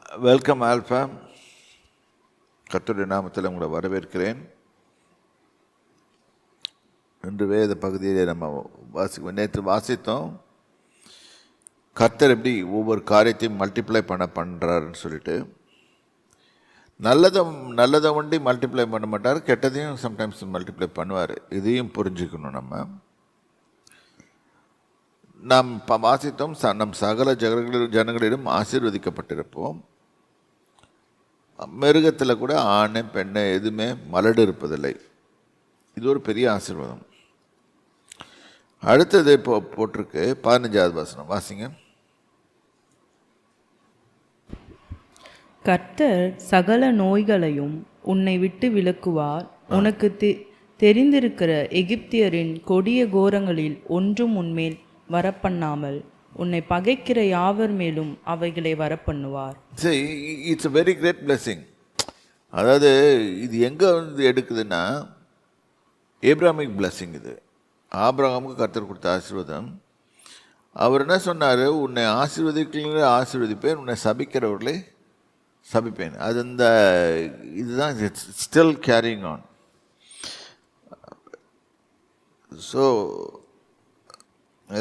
Welcome alpha. கர்த்தருடைய நாமத்தில் உங்களை வரவேற்கிறேன். இன்று வேத பகுதியிலே நம்ம நேற்று வாசித்தோம். கர்த்தர் எப்படி ஒவ்வொரு காரியத்தையும் மல்டிப்ளை பண்ணுறாருன்னு சொல்லிட்டு, நல்லதை ஒண்டி மல்டிப்ளை பண்ண மாட்டார், கெட்டதையும் சம்டைம்ஸ் மல்டிப்ளை பண்ணுவார். இதையும் புரிஞ்சுக்கணும். நாம் வாசித்தோம், நம் சகல ஜனங்களிலும் ஆசீர்வதிக்கப்பட்டிருப்போம். மிருகத்தில் கூட ஆணை பெண்ணை எதுவுமே மலடு இருப்பதில்லை. இது ஒரு பெரிய ஆசீர்வாதம். அடுத்தது இப்போ போட்டிருக்கு 15வது வசனம் வாசிங்க. கர்த்தர் சகல நோய்களையும் உன்னை விட்டு விலக்குவார். உனக்கு தெரிந்திருக்கிற எகிப்தியரின் கொடிய கோரங்களில் ஒன்றும் உன்மேல் வரப்பண்ணாமல் உன்னை பகைக்கிற யாவர் மேலும் அவைகளை வரப்பண்ணுவார். சரி, it's a very great blessing. அதாவது இது எங்கே வந்து எடுக்குதுன்னா, ஏப்ராமிக் பிளெஸிங். இது ஆபிரகாமுக்கு கர்த்தர் கொடுத்த ஆசீர்வாதம். அவர் என்ன சொன்னார்? உன்னை ஆசீர்வதிக்கிறவர்களை ஆசீர்வதிப்பேன், உன்னை சபிக்கிறவர்களை சபிப்பேன். அது இந்த இதுதான் ஸ்டில் கேரிங் ஆன். ஸோ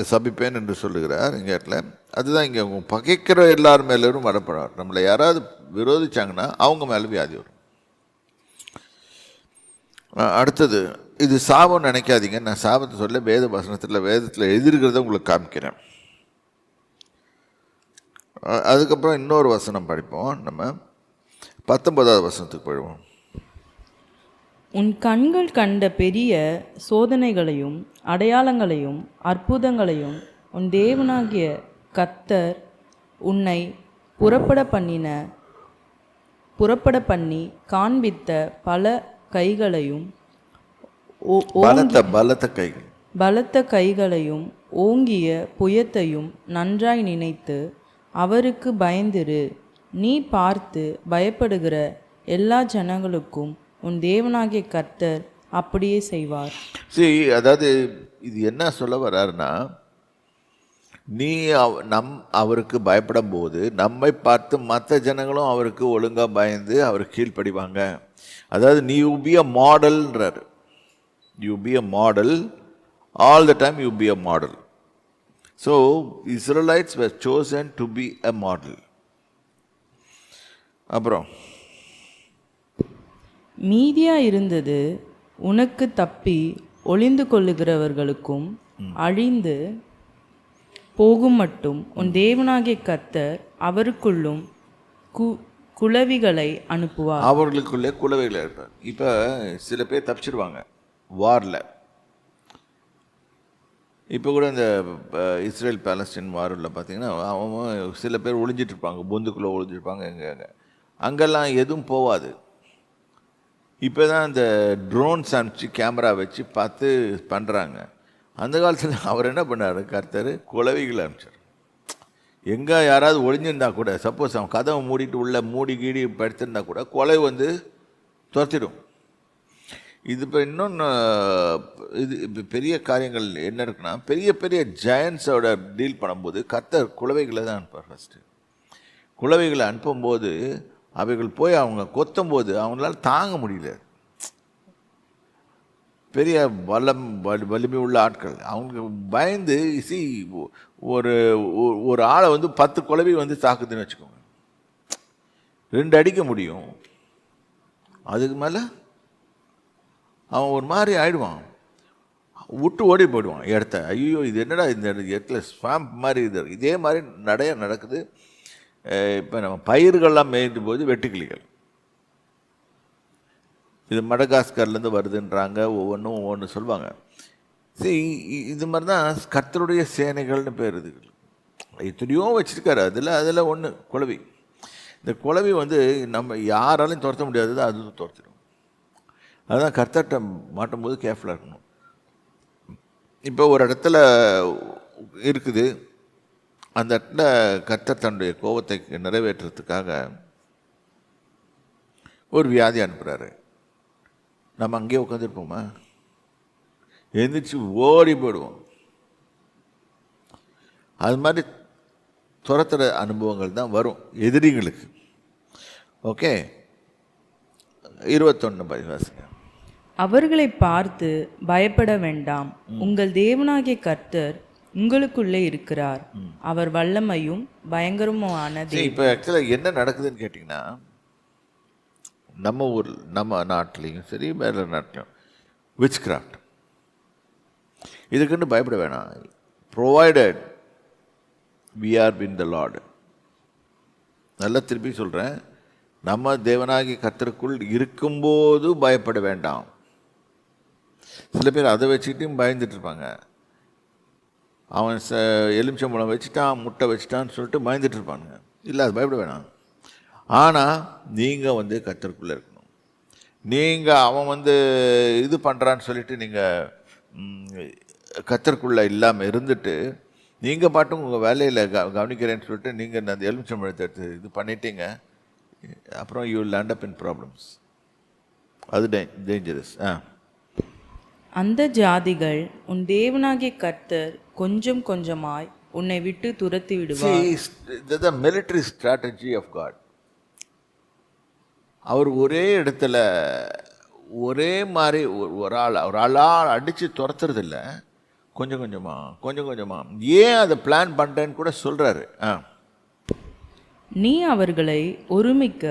சபிப்பேன் என்று சொல்லுகிறார் இங்கே இடத்துல. அதுதான் இங்கே பகைக்கிற எல்லார் மேலும் வரப்படுறார். நம்மளை யாராவது விரோதிச்சாங்கன்னா அவங்க மேலே வியாதி வரும். அடுத்தது, இது சாபம் நினைக்காதீங்க. நான் சாபத்தை சொல்ல வேதத்தில் எழுதிருக்கிறத உங்களுக்கு காமிக்கிறேன். அதுக்கப்புறம் இன்னொரு வசனம் படிப்போம். நம்ம 19வது வசனத்துக்கு போயிடுவோம். உன் கண்கள் கண்ட பெரிய சோதனைகளையும் அடையாளங்களையும் அற்புதங்களையும் உன் தேவனாகிய கர்த்தர் உன்னை புறப்பட பண்ணி காண்பித்த பல கைகளையும் பலத்த கைகளையும் ஓங்கிய புயத்தையும் நன்றாய் நினைத்து அவருக்கு பயந்திரு. நீ பார்த்து பயப்படுகிற எல்லா ஜனங்களுக்கும் உன் தேவனாகிய கர்த்தர் அப்படியே செய்வார். சரி, அதாவது இது என்ன சொல்ல வர்றாருன்னா, நீ அவருக்கு பயப்படும் போது நம்மை பார்த்து மற்ற ஜனங்களும் அவருக்கு ஒழுங்காக பயந்து அவருக்கு கீழ்ப்படிவாங்க. அதாவது நீ you be a model. You be a model all the time. You be a model. So Israelites were chosen to be a model. அப்புறம் மீதியா இருந்தது உனக்கு தப்பி ஒளிந்து கொள்ளுகிறவர்களுக்கும் அழிந்து போகும் மட்டும் உன் தேவனாகிய கர்த்தர் அவருக்குள்ளும் குளவிகளை அனுப்புவார். அவர்களுக்குள்ளே குளவிகளை இருப்பார். இப்போ சில பேர் தப்பிச்சிடுவாங்க வாரில். இப்போ கூட இந்த இஸ்ரேல் பாலஸ்தீன் வாரில் பார்த்தீங்கன்னா, அவங்க சில பேர் ஒளிஞ்சிட்ருப்பாங்க, பொந்துக்குள்ளே ஒளிஞ்சிருப்பாங்க. அங்கெல்லாம் எதுவும் போகாது. இப்போ தான் இந்த ட்ரோன்ஸ் அனுப்பிச்சு கேமரா வச்சு பார்த்து பண்ணுறாங்க. அந்த காலத்தில் அவர் என்ன பண்ணார்? கர்த்தர் குளவிகளை அனுப்பிச்சார். எங்கே யாராவது ஒளிஞ்சிருந்தா கூட, சப்போஸ் அவன் கதவை மூடிட்டு உள்ள மூடி படுத்திருந்தா கூட குளவி வந்து துரத்திடும். இது இப்போ இன்னொன்று, இது இப்போ பெரிய காரியங்கள் என்ன இருக்குன்னா, பெரிய பெரிய ஜெயன்ஸோட டீல் பண்ணும்போது கர்த்தர் குளவிகளை தான் அனுப்புவார். ஃபஸ்ட்டு குளவிகளை அனுப்பும்போது அவைகள் போய் அவங்க கொத்தும்போது அவங்களால தாங்க முடியல. பெரிய வலிமை உள்ள ஆட்கள் அவங்க பயந்து ஒரு ஆளை வந்து 10 குளவி வந்து தாக்குதுன்னு வச்சுக்கோங்க, 2 அடிக்க முடியும். அதுக்கு மேலே அவன் ஒரு மாதிரி ஆயிடுவான், விட்டு ஓடி போயிடுவான் இடத்த. ஐயோ, இது என்னடா இந்த இடத்துல ஸ்வாம்ப் மாதிரி இது. இதே மாதிரி நிறைய நடக்குது. இப்போ நம்ம பயிர்கள்லாம் மேய்க்கும் போது வெட்டுக்கிளிகள், இது மடகாஸ்கர்லேருந்து வருதுன்றாங்க. ஒவ்வொன்று சொல்லுவாங்க. சரி, இது மாதிரி தான் கர்த்தருடைய சேனைகள்னு பேர். இது எத்தனையோ வச்சுருக்காரு. அதில் ஒன்று குளவி. இந்த குளவி வந்து நம்ம யாராலையும் துரத்த முடியாது, அது துரத்திடும். அதுதான் கர்த்தர்கிட்ட மாட்டும் போது கேர்ஃபுல்லாக இருக்கணும். இப்போ ஒரு இடத்துல இருக்குது, அந்த இடத்துல கர்த்தர் தன்னுடைய கோபத்தை நிறைவேற்றுறதுக்காக ஒரு வியாதி அனுப்புகிறாரு. நம்ம அங்கேயே உட்காந்துருப்போமா? எழுந்திரிச்சு ஓடி போயிடுவோம். அது மாதிரி துரத்துகிற அனுபவங்கள் தான் வரும் எதிரிங்களுக்கு. ஓகே, 21 வாசிங்க. அவர்களை பார்த்து பயப்பட வேண்டாம், உங்கள் தேவனாகிய கர்த்தர் உங்களுக்குள்ளே இருக்கிறார். அவர் வல்லமையும் பயங்கரமான இப்போ ஆக்சுவலாக என்ன நடக்குதுன்னு கேட்டிங்கன்னா, நம்ம ஊரில் நம்ம நாட்டிலையும் சரி வேறு நாட்டிலையும் விச் கிராஃப்ட், இதுக்குன்னு பயப்பட வேணாம். Provided we are in the Lord. நல்லா திருப்பி சொல்கிறேன், நம்ம தேவனாகி கர்த்தருக்குள் இருக்கும்போது பயப்பட வேண்டாம். சில பேர் அதை வச்சுக்கிட்டும் பயந்துட்டு இருப்பாங்க. அவன் எலுமிச்சம்பழம் வச்சுட்டான், முட்டை வச்சுட்டான்னு சொல்லிட்டு பயந்துட்டு இருப்பானுங்க. இல்லை, அது பயப்பட வேணாம். ஆனால் நீங்கள் கர்த்தருக்குள்ளே இருக்கணும். நீங்கள் அவன் இது பண்ணுறான்னு சொல்லிட்டு நீங்கள் கர்த்தருக்குள்ளே இல்லாமல் இருந்துட்டு நீங்கள் பாட்டும் உங்கள் வேலையில் கவனிக்கிறேன்னு சொல்லிட்டு நீங்கள் அந்த எலுமிச்சம்பழத்தை எடுத்து இது பண்ணிட்டீங்க, அப்புறம் you will land up in problems. அது டேஞ்சரஸ். அந்த ஜாதிகள் உன் தேவனாகிய கர்த்தர் கொஞ்சம் கொஞ்சமாய் உன்னை விட்டு துரத்தி விடுவார். Military strategy of God. அவர் ஒரே இடத்துல ஒரே மாதிரி ஒரு ஆளாக அடித்து துரத்துறதில்ல, கொஞ்சம் கொஞ்சமாக ஏன் அதை பிளான் பண்ணுறேன்னு கூட சொல்கிறாரு. நீ அவர்களை ஒருமிக்க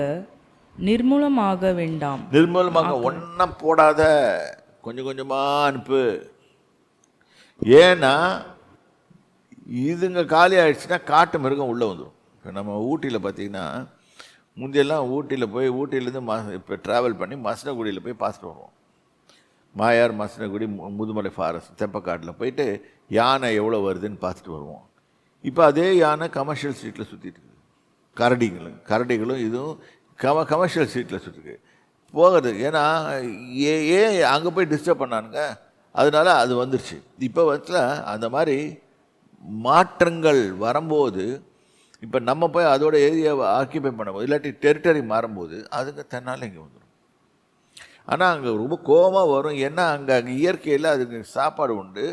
நிர்மூலமாக வேண்டாம். நிர்மூலமாக ஒன்றா போடாத, கொஞ்சம் கொஞ்சமாக அனுப்பு. ஏன்னா இதுங்க காலி ஆகிடுச்சுன்னா காட்டு மிருகம் உள்ளே வந்துடும். இப்போ நம்ம ஊட்டியில் பார்த்திங்கன்னா, முந்தையெல்லாம் ஊட்டியிலேருந்து இப்போ ட்ராவல் பண்ணி மசனகுடியில் போய் பார்த்துட்டு வருவோம். மாயார், மசனகுடி, முதுமலை ஃபாரஸ்ட், தெப்பக்காட்டில் போயிட்டு யானை எவ்வளோ வருதுன்னு பார்த்துட்டு வருவோம். இப்போ அதே யானை கமர்ஷியல் ஸ்ட்ரீட்டில் சுற்றிட்டு இருக்குது. கரடிகளும் இதுவும் கமர்ஷியல் ஸ்ட்ரீட்டில் சுற்றிருக்கு போகிறது. ஏன்னா ஏன் அங்கே போய் டிஸ்டர்ப் பண்ணானுங்க, அதனால அது வந்துருச்சு. இப்போ அந்த மாதிரி மாற்றங்கள் வரும்போது, இப்போ நம்ம போய் அதோட ஏரியாவை ஆக்கியபை பண்ணும்போது, இல்லாட்டி டெரிட்டரி மாறும்போது அதுங்க தன்னால் இங்கே வந்துடும். ஆனால் அங்கே ரொம்ப கோபமாக வரும். ஏன்னா அங்கே இயற்கையில் அதுக்கு சாப்பாடு உண்டு,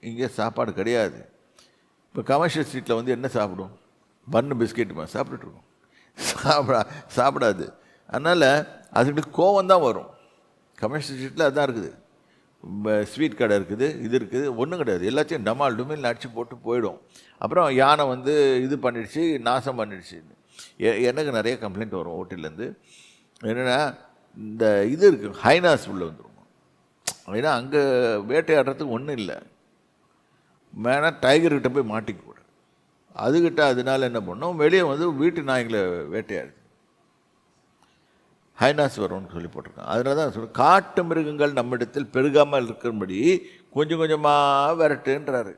இங்கே சாப்பாடு கிடையாது. இப்போ கமர்ஷியல் ஸ்ட்ரீட்டில் என்ன சாப்பிடும்? பன்னு பிஸ்கெட்டுமா சாப்பிட்டுருக்கோம், சாப்பிடாது. அதனால் அதுக்கிட்ட கோவம் வரும். கமர்ஷியல் ஸ்ட்ரீட்டில் அதுதான் இருக்குது. ஸ்வீட் கடை இருக்குது, இது இருக்குது, ஒன்றும் கிடையாது. எல்லாத்தையும் டமால் டுமில் அடித்து போட்டு போயிடும். அப்புறம் யானை இது பண்ணிடுச்சு, நாசம் பண்ணிடுச்சு. எனக்கு நிறைய கம்ப்ளைண்ட் வரும் ஊட்டிலேருந்து. என்னென்னா இந்த இது இருக்குது, ஹைனாஸ் உள்ளே வந்துடும். ஏன்னா அங்கே வேட்டையாடுறதுக்கு ஒன்றும் இல்லை, வேணால் டைகர்கிட்ட போய் மாட்டிக்க கூட. அதுக்கிட்ட அதனால என்ன பண்ணோம், வெளியே வீட்டு நாய்களை வேட்டையாடுது, ஹைனாஸ் வரும்னு சொல்லி போட்டிருக்காங்க. அதனால தான் சொல்ல, காட்டு மிருகங்கள் நம்மிடத்தில் பெருகாமல் இருக்கிறபடி கொஞ்சம் கொஞ்சமாக விரட்டுன்றாரு.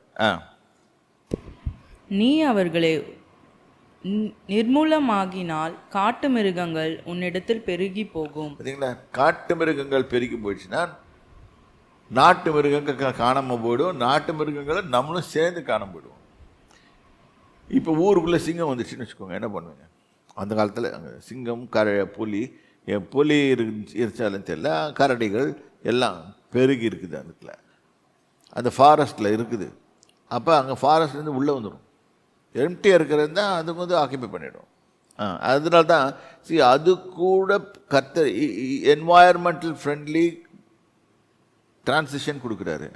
நீ அவர்களை நிர்மூலமாகினால் காட்டு மிருகங்கள் உன்னிடத்தில் பெருகி போகும். பார்த்தீங்களா, காட்டு மிருகங்கள் பெருகி போயிடுச்சுன்னா நாட்டு மிருகங்கள் காணாமல் போயிடும், நாட்டு மிருகங்களை நம்மளும் சேர்ந்து காணாமல் போயிடுவோம். இப்போ ஊருக்குள்ளே சிங்கம் வந்துச்சுன்னு வச்சுக்கோங்க, என்ன பண்ணுவீங்க? அந்த காலத்தில் அங்கே சிங்கம், புலி இருச்சாலும் தெரியல, கரடிகள் எல்லாம் பெருகி இருக்குது அந்த இடத்துல, அந்த ஃபாரஸ்ட்டில் இருக்குது. அப்போ அங்கே ஃபாரஸ்ட்லேருந்து உள்ளே வந்துடும். எம்டியாக இருக்கிறது தான் அதுக்கு ஆக்கியபை பண்ணிவிடும். அதனால தான் அது கூட என்வாயர்மெண்டல் ஃப்ரெண்ட்லி டிரான்சிஷன் கொடுக்குறாரு.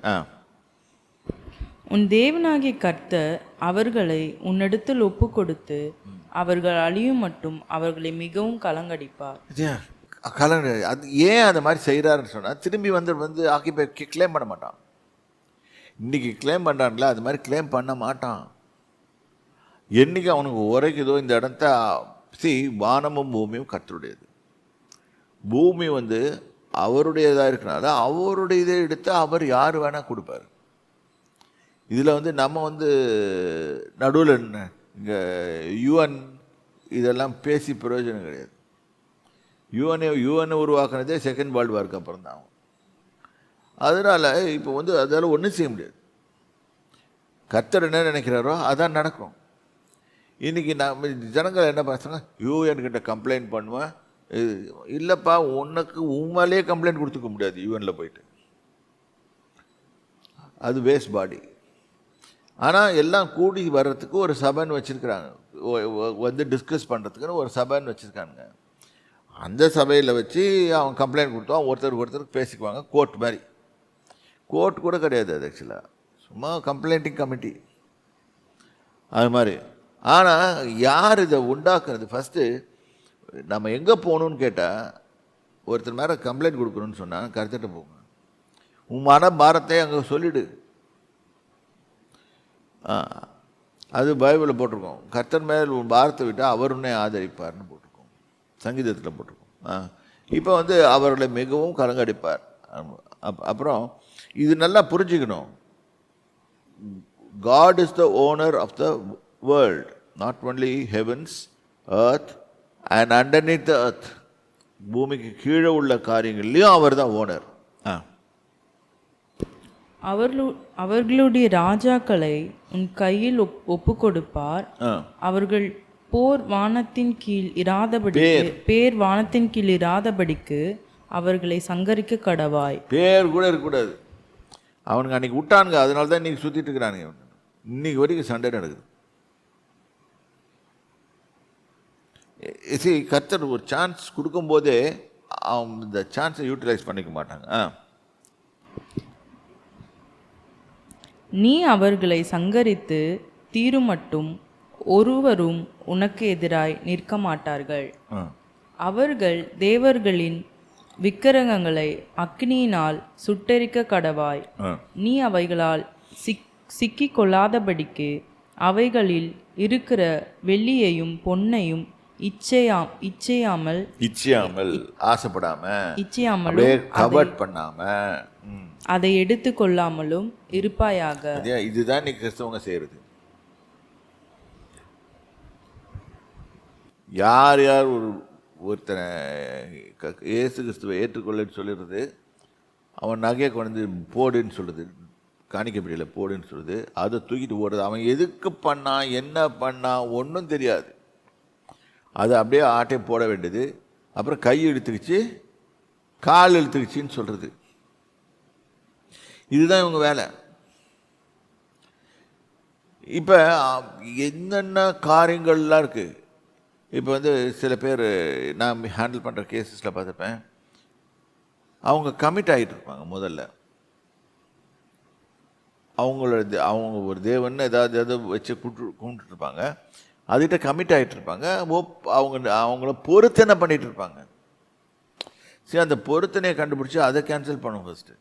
உன் தேவனாகிய கர்த்தர் அவர்களை உன்னிடத்தில் ஒப்பு கொடுத்து அவர்கள் அழியும் மட்டும் அவர்களை மிகவும் கலங்கடிப்பார். அது ஏன் அந்த மாதிரி செய்கிறாருன்னு சொன்னால், திரும்பி ஆக்கியபை கிளைம் பண்ண மாட்டான். இன்றைக்கி கிளைம் பண்ணுறாங்களா, அது மாதிரி கிளைம் பண்ண மாட்டான். என்றைக்கு அவனுக்கு உரைக்குதோ இந்த இடத்த, வானமும் பூமியும் கர்த்தருடையது. பூமி அவருடையதாக இருக்கிறனால அவருடைய இதை எடுத்து அவர் யார் வேணால் கொடுப்பார். இதில் நம்ம நடுவில் இங்கே யுஎன் இதெல்லாம் பேசி பிரயோஜனம் கிடையாது. யுஎன் உருவாக்குனதே செகண்ட் வேர்ல்டு வார்க்கு அப்புறம் தான். அதனால் இப்போ அதால் ஒன்றும் செய்ய முடியாது. கர்த்தர் என்ன நினைக்கிறாரோ அதான் நடக்கும். இன்றைக்கி ஜனங்கள் என்ன பேசுகிறாங்க, யூஎன்கிட்ட கம்ப்ளைண்ட் பண்ணுவேன். இல்லைப்பா, உனக்கு உண்மையிலே கம்ப்ளைண்ட் கொடுத்துக்க முடியாது யூஎனில் போயிட்டு, அது வேஸ்ட் பாடி. ஆனால் எல்லாம் கூடி வர்றதுக்கு ஒரு சபைன்னு வச்சுருக்குறாங்க, டிஸ்கஸ் பண்ணுறதுக்குன்னு ஒரு சபைன்னு வச்சுருக்காங்க. அந்த சபையில் வச்சு அவன் கம்ப்ளைண்ட் கொடுத்தான், ஒருத்தருக்கு பேசிக்குவாங்க, கோர்ட் மாதிரி. கோர்ட் கூட கிடையாது அது ஆக்சுவலாக, சும்மா கம்ப்ளைண்டிங் கமிட்டி அது மாதிரி. ஆனால் யார் இதை உண்டாக்குறது? ஃபஸ்ட்டு நம்ம எங்கே போகணுன்னு கேட்டால், ஒருத்தர் மேலே கம்ப்ளைண்ட் கொடுக்கணும்னு சொன்னால் கருத்துட்டு போங்க, உன் மன பாரத்தை அங்கே சொல்லிவிடு. அது பைபிளில் போட்டிருக்கோம், கர்த்தர் மேல் உன் பாரத்தை விட்டால் அவர் உன்னை ஆதரிப்பார்னு போட்டிருக்கோம், சங்கீதத்தில் போட்டிருக்கோம். இப்போ அவர்களை மிகவும் கலங்கடிப்பார். அப்புறம் இது நல்லா புரிஞ்சுக்கணும், God is the owner of the world, not only heavens, earth and underneath the earth. பூமிக்கு கீழே உள்ள காரியங்கள்லையும் அவர் தான் ஓனர். அவர்களுடைய ராஜாக்களை உன் கையில் ஒப்பு கொடுப்பார். அவர்கள் பேர் வானத்தின் கீழ் இராதபடிக்கு அவர்களை சங்கரிக்க கடவாய். பேர் கூட இருக்கக்கூடாது. அவனுக்கு அன்னைக்கு விட்டானுங்க, அதனால தான் இன்னைக்கு சுத்திட்டு இருக்கிறானுங்க. இன்னைக்கு வரைக்கும் சண்டை நடக்குது. கர்த்தர் ஒரு சான்ஸ் கொடுக்கும்போதே அவன் இந்த சான்ஸை யூட்டிலைஸ் பண்ணிக்க மாட்டாங்க. நீ அவர்களை சங்கரித்து தீருமட்டும் ஒருவரும் உனக்கு எதிராய் நிற்க மாட்டார்கள். அவர்கள் தேவர்களின் விக்கிரகங்களை அக்னியினால் சுட்டெரிக்க கடவாய். நீ அவைகளால் சிக்கிக் கொள்ளாதபடிக்கு அவைகளில் இருக்கிற வெள்ளியையும் பொன்னையும் இச்சையாமல் அதை எடுத்து கொள்ளாமலும் இருப்பாயாக. இதுதான் நீ கிறிஸ்தவங்க செய்யறது. யார் யார் ஒருத்தனை இயேசு கிறிஸ்துவை ஏற்றுக்கொள்ளன்னு சொல்லிடுறது, அவன் நகையை கொண்டு போடுன்னு சொல்லுது, காணிக்கைப்படியில் போடுன்னு சொல்லுது, அதை தூக்கிட்டு ஓடுறது. அவன் எதுக்கு பண்ணான், என்ன பண்ணான் ஒன்றும் தெரியாது. அது அப்படியே ஆட்டை போட வேண்டியது. அப்புறம் கை இழுத்துக்கிச்சு, கால் இழுத்துக்கிச்சின்னு சொல்கிறது. இதுதான் இவங்க வேலை. இப்போ என்னென்ன காரியங்கள்லாம் இருக்குது. இப்போ சில பேர் நான் ஹேண்டில் பண்ணுற கேசஸில் பார்த்துப்பேன், அவங்க கமிட் ஆகிட்டு இருப்பாங்க. முதல்ல அவங்க ஒரு தேவன் ஏதாவது வச்சு கும்பிட்டுருப்பாங்க, அதுகிட்ட கமிட் ஆகிட்டு இருப்பாங்க. அவங்கள பொருத்தனை பண்ணிகிட்டு இருப்பாங்க. சரி, அந்த பொருத்தனையை கண்டுபிடிச்சி அதை கேன்சல் பண்ணும் ஃபஸ்ட்டு.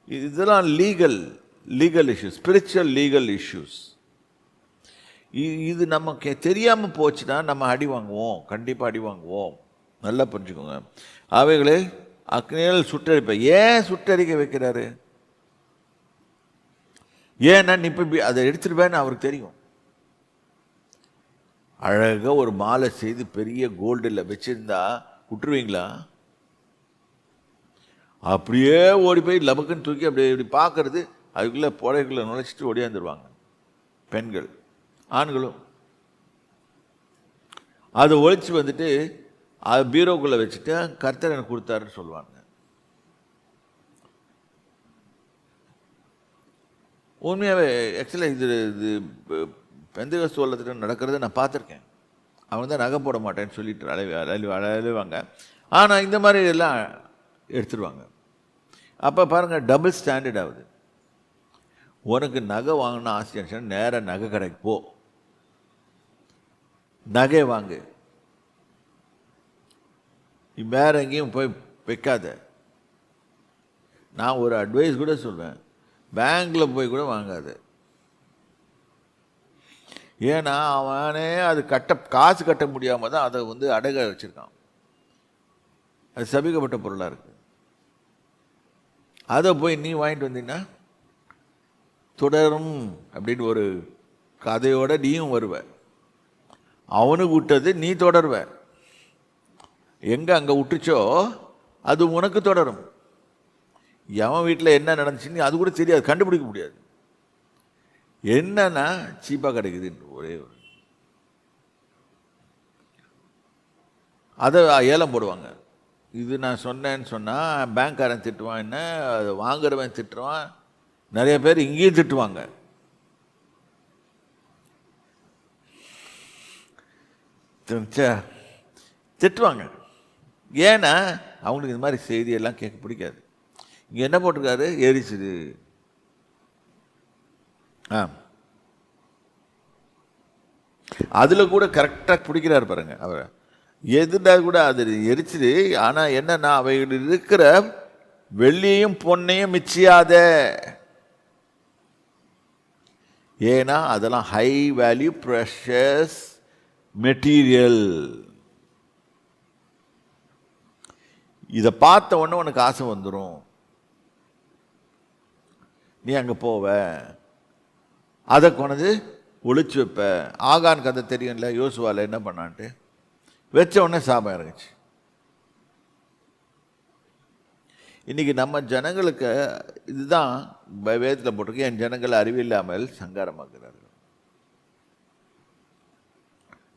இதெல்லாம் legal issues, spiritual legal issues. இது நமக்கு தெரியாமல் போச்சுன்னா நம்ம அடி வாங்குவோம், கண்டிப்பாக அடி வாங்குவோம். நல்லா புரிஞ்சுக்கோங்க. அவைகளை அக்னியால் சுட்டரிப்ப. ஏன் சுட்டரிக்க வைக்கிறாரு? ஏன்னா நீ இப்போ அதை எடுத்துருவேன்னு அவருக்கு தெரியும். அழகாக ஒரு மாலை செய்து பெரிய கோல்டில் வச்சுருந்தா விட்டுருவீங்களா? அப்படியே ஓடி போய் லபக்குன்னு தூக்கி அப்படியே இப்படி பார்க்கறது, அதுக்குள்ளே புடைக்குள்ளே நுழைச்சிட்டு ஓடியாந்துருவாங்க பெண்கள், ஆண்களும். அதை ஒழிச்சு அது பீரோக்குள்ளே வச்சுட்டு கர்த்தர் எனக்கு கொடுத்தாருன்னு சொல்லுவாங்க. உண்மையாகவே ஆக்சுவலாக இது பெந்தகோஸ்து வல்லத்தில் நடக்கிறத நான் பார்த்துருக்கேன். அவங்க தான் நகை போட மாட்டேன்னு சொல்லிட்டு அழைவாங்க. ஆனால் இந்த மாதிரி எல்லாம் எடுத்துருவாங்க. அப்போ பாருங்கள், டபுள் ஸ்டாண்டர்ட் ஆகுது. உனக்கு நகை வாங்கினா ஆசை, நேராக நகை கடைக்கு போ, நகை வாங்கு, வேற எங்கேயும் போய் வைக்காத. நான் ஒரு அட்வைஸ் கூட சொல்வேன், பேங்க்கில் போய் கூட வாங்காத. ஏன்னா அவனே அது காசு கட்ட முடியாமல் தான் அதை அடக வச்சுருக்கான். அது சபிக்கப்பட்ட பொருளாக இருக்குது. அதை போய் நீ வாங்கிட்டு வந்தீங்கன்னா தொடரும் அப்படின்னு ஒரு கதையோட நீயும் வருவ. அவனுக்கு விட்டது நீ தொடருவ. எங்கே அங்கே விட்டுச்சோ அது உனக்கு தொடரும். எவன் வீட்டில் என்ன நடந்துச்சுன்னு அது கூட தெரியாது, கண்டுபிடிக்க முடியாது. என்னன்னா சீப்பாக கிடைக்குதுன்னு ஒரே ஒரு அதை ஏலம் போடுவாங்க. இது நான் சொன்னேன்னு சொன்னால் பேங்க்காரன் திட்டுவான், என்ன அதை வாங்குறவன் திட்டுவான், நிறைய பேர் இங்கேயும் திட்டுவாங்க. திட்டுவாங்க. ஏன்னா அவங்களுக்கு இந்த மாதிரி செய்தியெல்லாம் கேட்க பிடிக்காது. இங்கே என்ன போட்டிருக்காரு? எரிச்சிடு. அதில் கூட கரெக்டாக பிடிக்கிறார் பாருங்க அவர். எதுனா கூட அது எரிச்சிடு, ஆனால் என்னன்னா அவைகள் இருக்கிற வெள்ளியும் பொன்னையும் மிச்சியாத. ஏன்னா அதெல்லாம் ஹை வேல்யூ ப்ரெஷஸ் மெட்டீரியல். இதை பார்த்த உடனே உனக்கு ஆசை வந்துடும், நீ அங்கே போவ, அதை கொண்டு ஒழிச்சு வைப்ப. ஆகான் கதை தெரியும்ல, யோசுவால என்ன பண்ணான்ட்டு வச்ச உடனே சாபம் இறங்குச்சு. இன்னைக்கு நம்ம ஜனங்களுக்கு இதுதான் வேதத்தில் போட்டிருக்கு, என் ஜனங்கள் அறிவில்லாமல் சங்காரமாக்குறார்கள்.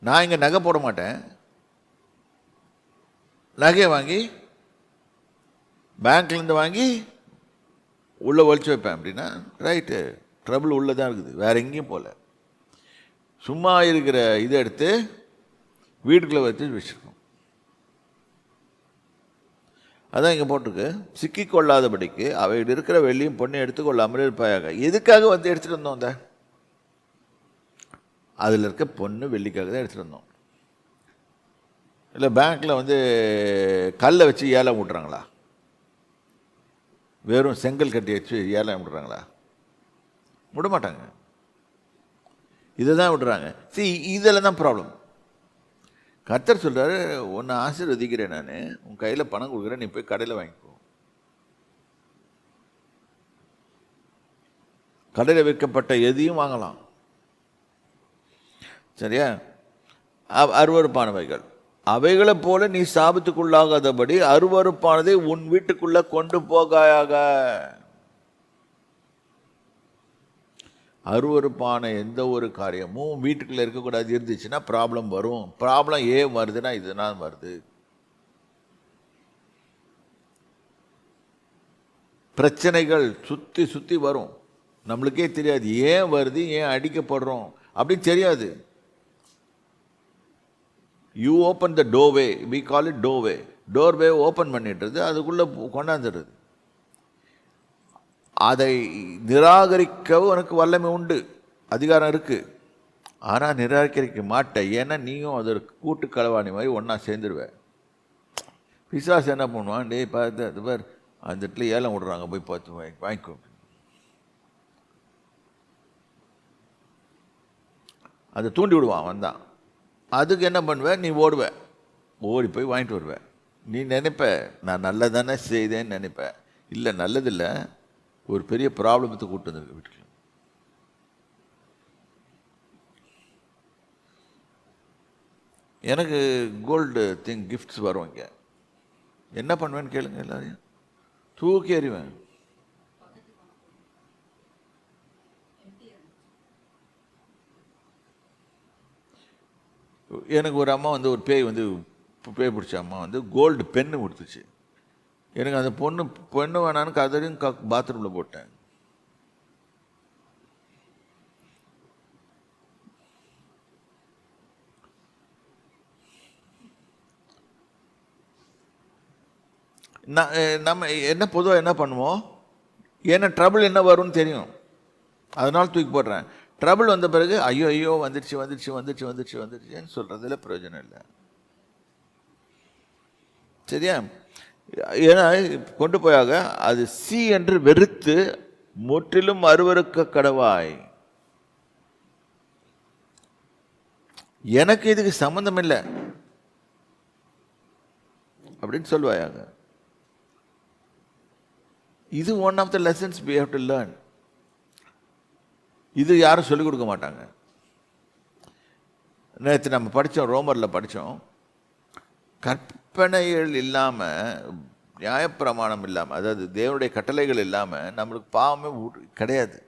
நான் இங்கே நகை போட மாட்டேன், நகையை வாங்கி பேங்க்லேருந்து வாங்கி உள்ளே ஒழிச்சு வைப்பேன் அப்படின்னா ரைட்டு, ட்ரபிள் உள்ளே தான் இருக்குது, வேற எங்கேயும் போகல. சும்மா இருக்கிற இதை எடுத்து வீட்டுக்குள்ளே வச்சுருக்கோம். அதான் இங்கே போட்டிருக்கு, சிக்கிக்கொள்ளாதபடிக்கு அவைகள் இருக்கிற வெள்ளியும் பொண்ணையும் எடுத்துக்கொள்ளாமல் இருப்பாயாக. எதுக்காக வந்து எடுத்துகிட்டு வந்தோம்? அந்த அதில் இருக்க பொண்ணு வெள்ளிக்காக தான் எடுத்துகிட்டு வந்தோம். இல்லை பேங்க்கில் வந்து கல்லை வச்சு ஏலம் விட்றாங்களா? வெறும் செங்கல் கட்டி வச்சு ஏலம் விடுறாங்களா? விட மாட்டாங்க, இதை தான் விடுறாங்க. சரி, இதில் தான் ப்ராப்ளம். கர்த்தர் சொல்கிறாரு, உன்னை ஆசீர்வதிக்கிறேன், நான் உன் கையில் பணம் கொடுக்குறேன், நீ போய் கடையில் வாங்கிக்கோ. கடையில் விற்கப்பட்ட எதையும் வாங்கலாம், சரியா? அருவருப்பானவைகள் அவைகளை போல நீ சாபத்துக்குள்ளாகாதபடி அருவருப்பானதை உன் வீட்டுக்குள்ள கொண்டு போகாயாக. அருவருப்பான எந்த ஒரு காரியமும் வீட்டுக்குள்ள இருக்கக்கூடாது. இருந்துச்சுன்னா ப்ராப்ளம் வரும். ப்ராப்ளம் ஏன் வருதுன்னா இதனால் வருது. பிரச்சனைகள் சுற்றி சுற்றி வரும், நம்மளுக்கே தெரியாது ஏன் வருது, ஏன் அடிக்கப்படுறோம் அப்படின்னு தெரியாது. You open the doorway, we call it doorway. Doorway open பண்ணிட்டுறது, அதுக்குள்ளே கொண்டாந்துடுறது. அதை நிராகரிக்கவும் எனக்கு வல்லமை உண்டு, அதிகாரம் இருக்குது. ஆனால் நிராகரிக்க மாட்டேன், ஏன்னா நீயும் அதற்கு கூட்டு களவாணி மாதிரி ஒன்றா சேர்ந்துருவேன். பிசாசு என்ன பண்ணுவான்? டே பார்த்து அது பேர் அந்த இடத்துல ஏலம் விடுறாங்க, போய் பார்த்து வாங்கிக்கோ. அதை தூண்டி விடுவான். வந்தான், அதுக்கு என்ன பண்ணுவேன்? நீ ஓடுவேன், ஓடி போய் வாங்கிட்டு வருவேன். நீ நினைப்ப நான் நல்லதானே செய்தேன்னு நினைப்ப. இல்லை, நல்லதில்லை, ஒரு பெரிய ப்ராப்ளத்தை கூட்டு வந்துருக்கு வீட்டுக்கு. எனக்கு கோல்டு கிஃப்ட்ஸ் வரும். இங்கே என்ன பண்ணுவேன்னு கேளுங்க, எல்லாரையும் தூக்கி எறிவேன். எனக்கு ஒரு அம்மா வந்து, ஒரு பேய் வந்து, பேய் பிடிச்ச அம்மா வந்து கோல்டு பென்னு கொடுத்துச்சு. எனக்கு அந்த பெண்ணு வேணான்னு கதறையும் பாத்ரூமில் போட்டேன். நம்ம என்ன பொதுவாக என்ன பண்ணுவோம்? ஏன்னா ட்ரபிள் என்ன வரும்னு தெரியும், அதனால தூக்கி போடுறேன். ட்ரபிள் வந்த பிறகு ஐயோ ஐயோ வந்துடுச்சு வந்துடுச்சு வந்துடுச்சு வந்துடுச்சு வந்துடுச்சுன்னு சொல்கிறதுல பிரயோஜனம் இல்லை, சரியா? ஏன்னா கொண்டு போயாக அது சி என்று வெறுத்து முற்றிலும் அருவருக்க கடவாய். எனக்கு இதுக்கு சம்பந்தம் இல்லை அப்படின்னு சொல்வாயாக. இது one of the lessons we have to learn. இது யாரும் சொல்லிக் கொடுக்க மாட்டாங்க. நேற்று நம்ம படித்தோம், ரோமரில் படித்தோம், கற்பனைகள் இல்லாமல், நியாயப்பிரமாணம் இல்லாமல், அதாவது தேவனுடைய கட்டளைகள் இல்லாமல் நம்மளுக்கு பாவமே கிடையாது.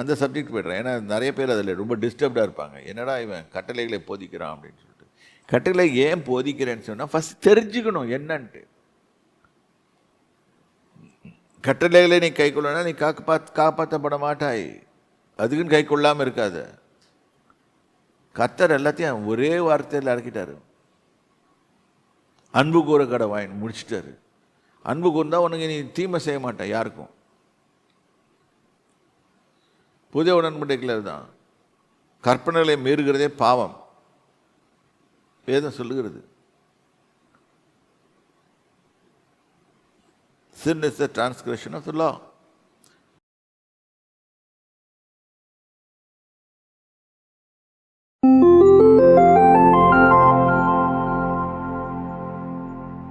அந்த சப்ஜெக்ட் போய்ட்றேன். ஏன்னா நிறைய பேர் அதில் ரொம்ப டிஸ்டர்ப்டாக இருப்பாங்க. என்னடா இவன் கட்டளைகளை போதிக்கிறான் அப்படின்னு சொல்லிட்டு. கட்டளை ஏன் போதிக்கிறேன்னு சொன்னால் ஃபஸ்ட் தெரிஞ்சுக்கணும் என்னன்ட்டு. கட்டளைகளை நீ கை கொள்ளனா நீ காப்பாற்றப்பட மாட்டாய். அதுக்குன்னு கை கொள்ளாமல் இருக்காது. கர்த்தர் எல்லாத்தையும் ஒரே வார்த்தையில் அடக்கிட்டாரு. அன்பு கூற கடவாயின் முடிச்சிட்டாரு. அன்பு கூர்ந்தா உனக்கு நீ தீமை செய்ய மாட்டேன் யாருக்கும். புதிய உடன்படிக்கையில் தான் கற்பனைகளை மீறுகிறதே பாவம் வேதம் சொல்லுகிறது. Sin is the transgression of the law.